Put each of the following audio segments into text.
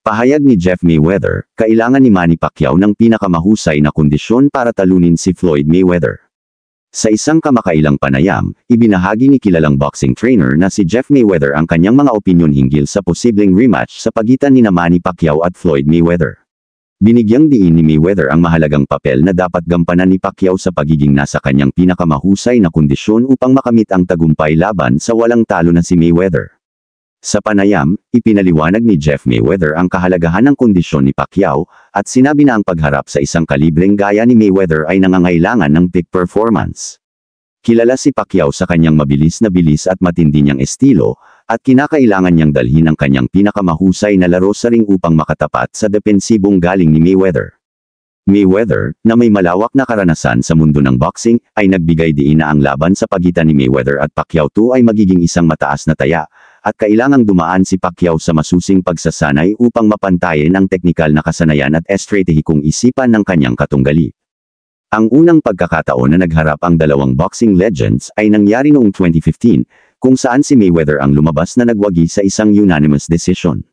Pahayag ni Jeff Mayweather, kailangan ni Manny Pacquiao ng pinakamahusay na kondisyon para talunin si Floyd Mayweather. Sa isang kamakailang panayam, ibinahagi ni kilalang boxing trainer na si Jeff Mayweather ang kanyang mga opinyon hinggil sa posibleng rematch sa pagitan ni Manny Pacquiao at Floyd Mayweather. Binigyang diin ni Mayweather ang mahalagang papel na dapat gampanan ni Pacquiao sa pagiging nasa kanyang pinakamahusay na kondisyon upang makamit ang tagumpay laban sa walang talo na si Mayweather. Sa panayam, ipinaliwanag ni Jeff Mayweather ang kahalagahan ng kondisyon ni Pacquiao, at sinabi na ang pagharap sa isang kalibreng gaya ni Mayweather ay nangangailangan ng peak performance. Kilala si Pacquiao sa kanyang mabilis na bilis at matindi niyang estilo, at kinakailangan niyang dalhin ang kanyang pinakamahusay na laro sa ring upang makatapat sa depensibong galing ni Mayweather. Mayweather, na may malawak na karanasan sa mundo ng boxing, ay nagbigay diin na ang laban sa pagitan ni Mayweather at Pacquiao 2 ay magiging isang mataas na taya, at kailangang dumaan si Pacquiao sa masusing pagsasanay upang mapantayin ang teknikal na kasanayan at estratehikong isipan ng kanyang katunggali. Ang unang pagkakataon na nagharap ang dalawang boxing legends ay nangyari noong 2015, kung saan si Mayweather ang lumabas na nagwagi sa isang unanimous decision.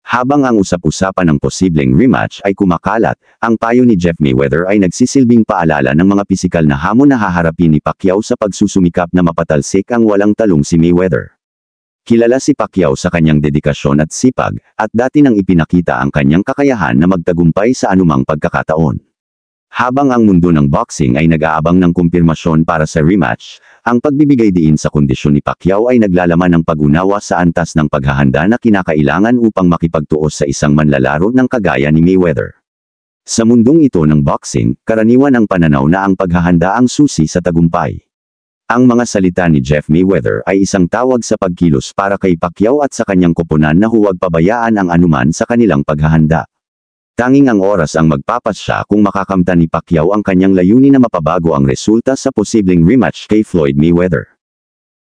Habang ang usap-usapan ng posibleng rematch ay kumakalat, ang payo ni Jeff Mayweather ay nagsisilbing paalala ng mga pisikal na hamon na haharapin ni Pacquiao sa pagsusumikap na mapatalsik ang walang talong si Mayweather. Kilala si Pacquiao sa kanyang dedikasyon at sipag, at dati nang ipinakita ang kanyang kakayahan na magtagumpay sa anumang pagkakataon. Habang ang mundo ng boxing ay nag-aabang ng kumpirmasyon para sa rematch, ang pagbibigay diin sa kondisyon ni Pacquiao ay naglalaman ng pag-unawa sa antas ng paghahanda na kinakailangan upang makipagtuos sa isang manlalaro ng kagaya ni Mayweather. Sa mundong ito ng boxing, karaniwan ang pananaw na ang paghahanda ang susi sa tagumpay. Ang mga salita ni Jeff Mayweather ay isang tawag sa pagkilos para kay Pacquiao at sa kanyang koponan na huwag pabayaan ang anuman sa kanilang paghahanda. Tanging ang oras ang magpapasya kung makakamtan ni Pacquiao ang kanyang layunin na mapabago ang resulta sa posibleng rematch kay Floyd Mayweather.